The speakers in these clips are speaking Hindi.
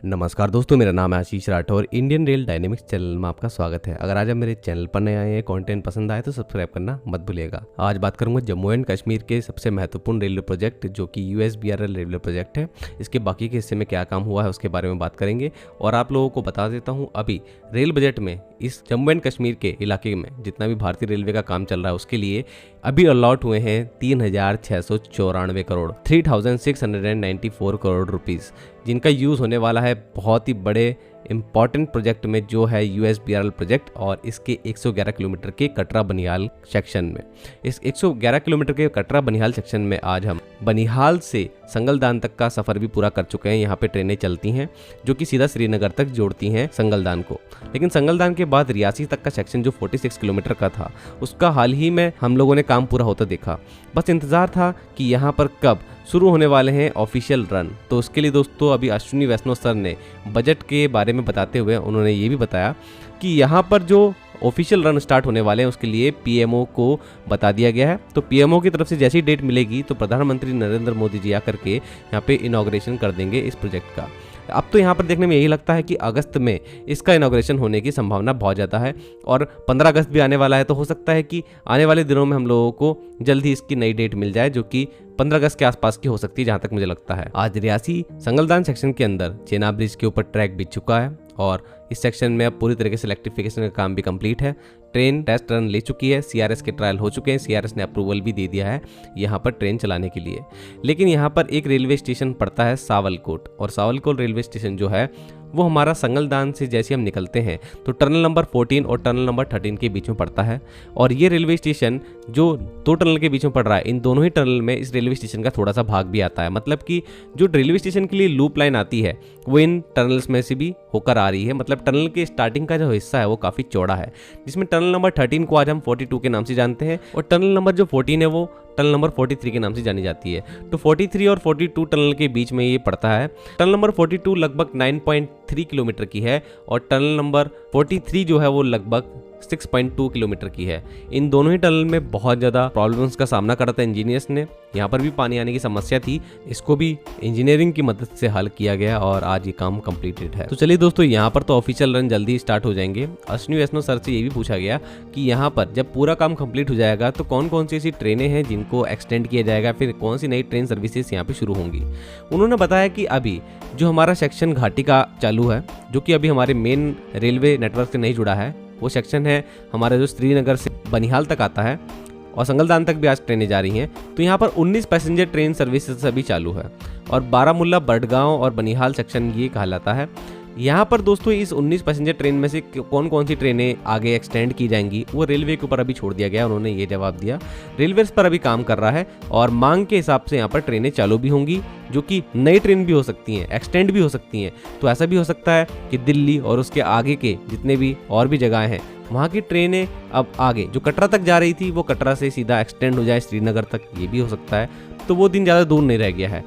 नमस्कार दोस्तों, मेरा नाम है Ashish Rathore. Indian rail dynamics channel में आपका स्वागत है। अगर आज आप मेरे चैनल पर नए आए हैं, कंटेंट पसंद आए तो सब्सक्राइब करना मत भूलिएगा। आज बात करूंगा जम्मू एंड कश्मीर के सबसे महत्वपूर्ण रेलवे प्रोजेक्ट जो कि USBRL रेलवे प्रोजेक्ट है। इसके बाकी के हिस्से में क्या काम हुआ है उसके बारे में बात करेंगे। और आप लोगों को बता देता हूँ, अभी रेल बजट में इस जम्मू एंड कश्मीर के इलाके में जितना भी भारतीय रेलवे का काम चल रहा है उसके लिए अभी अलॉट हुए हैं 3,694 करोड़ 3,694 करोड़ रुपीस, जिनका यूज़ होने वाला है बहुत ही बड़े इंपॉर्टेंट प्रोजेक्ट में जो है USBRL प्रोजेक्ट और इसके 111 किलोमीटर के कटरा बनिहाल सेक्शन में। इस 111 किलोमीटर के कटरा बनिहाल सेक्शन में आज हम बनिहाल से संगलदान तक का सफ़र भी पूरा कर चुके हैं। यहाँ पे ट्रेनें चलती हैं जो कि सीधा श्रीनगर तक जोड़ती हैं संगलदान को। लेकिन संगलदान के बाद रियासी तक का सेक्शन जो 46 किलोमीटर का था उसका हाल ही में हम लोगों ने काम पूरा होता देखा। बस इंतज़ार था कि यहाँ पर कब शुरू होने वाले हैं ऑफिशियल रन। तो उसके लिए दोस्तों अभी अश्विनी वैष्णव सर ने बजट के बारे में बताते हुए उन्होंने ये भी बताया कि यहाँ पर जो ऑफिशियल रन स्टार्ट होने वाले हैं उसके लिए PMO को बता दिया गया है। तो PMO की तरफ से जैसी डेट मिलेगी तो प्रधानमंत्री नरेंद्र मोदी जी आकर के यहाँ पे इनॉग्रेशन कर देंगे इस प्रोजेक्ट का। अब तो यहाँ पर देखने में यही लगता है कि अगस्त में इसका इनॉग्रेशन होने की संभावना बहुत ज़्यादा है और 15 अगस्त भी आने वाला है। तो हो सकता है कि आने वाले दिनों में हम लोगों को जल्द ही इसकी नई डेट मिल जाए जो कि 15 अगस्त के आसपास की हो सकती है, जहाँ तक मुझे लगता है। आज रियासी संगलदान सेक्शन के अंदर चेनाब ब्रिज के ऊपर ट्रैक बिछ चुका है और इस सेक्शन में अब पूरी तरीके से इलेक्ट्रिफिकेशन का काम भी कंप्लीट है। ट्रेन टेस्ट रन ले चुकी है, CRS के ट्रायल हो चुके हैं, CRS ने अप्रूवल भी दे दिया है यहाँ पर ट्रेन चलाने के लिए। लेकिन यहाँ पर एक रेलवे स्टेशन पड़ता है सावलकोट, और सावलकोट रेलवे स्टेशन जो है वो हमारा संगलदान से जैसे हम निकलते हैं तो टनल नंबर 14 और टनल नंबर 13 के बीच में पड़ता है। और ये रेलवे स्टेशन जो 2 टनल के बीच में पड़ रहा है, इन दोनों ही टनल में इस रेलवे स्टेशन का थोड़ा सा भाग भी आता है। मतलब कि जो रेलवे स्टेशन के लिए लूप लाइन आती है वो इन टनल्स में से भी होकर आ रही है। मतलब टनल के स्टार्टिंग का जो हिस्सा है वो काफ़ी चौड़ा है, जिसमें टनल नंबर 13 को आज हम 42 के नाम से जानते हैं और टनल नंबर जो 14 है वो टनल नंबर 43 के नाम से जानी जाती है। तो 43 और 42 टनल के बीच में ये पड़ता है। टनल नंबर 42 लगभग 9.3 किलोमीटर की है और टनल नंबर 43 जो है वो लगभग 6.2 किलोमीटर की है। इन दोनों ही टनल में बहुत ज़्यादा प्रॉब्लम्स का सामना करा था इंजीनियर्स ने। यहाँ पर भी पानी आने की समस्या थी, इसको भी इंजीनियरिंग की मदद से हल किया गया और आज ये काम कंप्लीटेड है। तो चलिए दोस्तों, यहाँ पर तो ऑफिशियल रन जल्दी स्टार्ट हो जाएंगे। अश्विनी वैष्णव सर से ये भी पूछा गया कि यहाँ पर जब पूरा काम कंप्लीट हो जाएगा तो कौन कौन सी ऐसी ट्रेनें हैं जिनको एक्सटेंड किया जाएगा, फिर कौन सी नई ट्रेन सर्विसेज यहाँ पे शुरू होंगी। उन्होंने बताया कि अभी जो हमारा सेक्शन घाटी का चालू है, जो कि अभी हमारे मेन रेलवे नेटवर्क से नहीं जुड़ा है, वो सेक्शन है हमारा जो श्रीनगर से बनिहाल तक आता है और संगलदान तक भी आज ट्रेनें जा रही हैं। तो यहाँ पर 19 पैसेंजर ट्रेन सर्विसेज अभी चालू है और बारामूला, बडगांव और बनिहाल सेक्शन ये कहलाता है। यहाँ पर दोस्तों इस 19 पैसेंजर ट्रेन में से कौन कौन सी ट्रेनें आगे एक्सटेंड की जाएंगी वो रेलवे के ऊपर अभी छोड़ दिया गया। उन्होंने ये जवाब दिया, रेलवे इस पर अभी काम कर रहा है और मांग के हिसाब से यहाँ पर ट्रेनें चालू भी होंगी, जो कि नई ट्रेन भी हो सकती हैं, एक्सटेंड भी हो सकती हैं। तो ऐसा भी हो सकता है कि दिल्ली और उसके आगे के जितने भी और भी जगहें हैं वहाँ की ट्रेनें अब आगे जो कटरा तक जा रही थी वो कटरा से सीधा एक्सटेंड हो जाए श्रीनगर तक, ये भी हो सकता है। तो वो दिन ज़्यादा दूर नहीं रह गया है।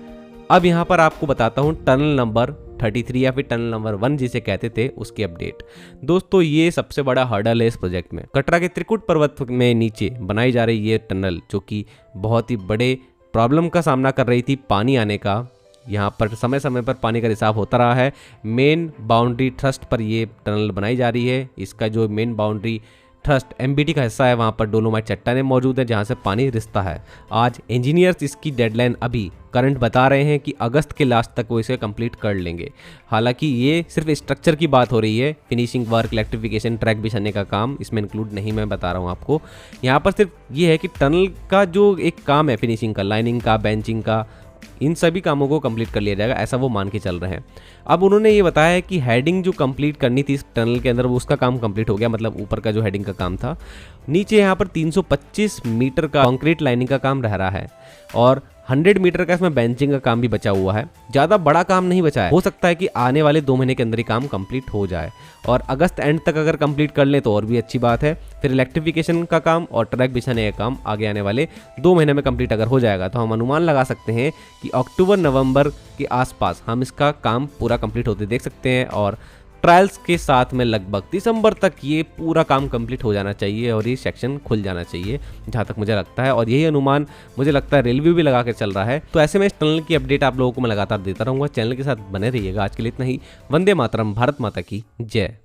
अब यहाँ पर आपको बताता हूँ टनल नंबर 33 या फिर टनल नंबर 1 जिसे कहते थे उसकी अपडेट। दोस्तों ये सबसे बड़ा हर्डल है इस प्रोजेक्ट में। कटरा के त्रिकुट पर्वत में नीचे बनाई जा रही ये टनल जो कि बहुत ही बड़े प्रॉब्लम का सामना कर रही थी पानी आने का। यहाँ पर समय समय पर पानी का रिसाव होता रहा है। मेन बाउंड्री ट्रस्ट पर ये टनल बनाई जा रही है। इसका जो मेन बाउंड्री ट्रस्ट MBT का हिस्सा है वहाँ पर डोलोमाइट चट्टानें मौजूद है जहाँ से पानी रिसता है। आज इंजीनियर्स इसकी डेडलाइन अभी करंट बता रहे हैं कि अगस्त के लास्ट तक वो इसे कंप्लीट कर लेंगे। हालांकि ये सिर्फ स्ट्रक्चर की बात हो रही है, फिनिशिंग वर्क, इलेक्ट्रिफिकेशन, ट्रैक बिछाने का काम इसमें इंक्लूड नहीं, मैं बता रहा हूँ आपको। यहाँ पर सिर्फ ये है कि टनल का जो एक काम है फिनिशिंग का, लाइनिंग का, बेंचिंग का, इन सभी कामों को कंप्लीट कर लिया जाएगा, ऐसा वो मान के चल रहे हैं। अब उन्होंने ये बताया है कि हेडिंग जो कंप्लीट करनी थी इस टनल के अंदर वो उसका काम कंप्लीट हो गया। मतलब ऊपर का जो हेडिंग का काम था, नीचे यहाँ पर 325 मीटर का कंक्रीट लाइनिंग का काम रह रहा है और 100 मीटर का इसमें बेंचिंग का काम भी बचा हुआ है। ज़्यादा बड़ा काम नहीं बचा है। हो सकता है कि आने वाले 2 महीने के अंदर ही काम कंप्लीट हो जाए और अगस्त एंड तक अगर कंप्लीट कर लें तो और भी अच्छी बात है। फिर इलेक्ट्रिफिकेशन का काम और ट्रैक बिछाने का काम आगे आने वाले 2 महीने में कंप्लीट अगर हो जाएगा तो हम अनुमान लगा सकते हैं कि अक्टूबर नवंबर के आसपास हम इसका काम पूरा कंप्लीट होते देख सकते हैं और ट्रायल्स के साथ में लगभग दिसंबर तक ये पूरा काम कंप्लीट हो जाना चाहिए और ये सेक्शन खुल जाना चाहिए, जहाँ तक मुझे लगता है। और यही अनुमान मुझे लगता है रेलवे भी लगा के चल रहा है। तो ऐसे में इस टनल की अपडेट आप लोगों को मैं लगातार देता रहूँगा। चैनल के साथ बने रहिएगा। आज के लिए इतना ही। वंदे मातरम, भारत माता की जय।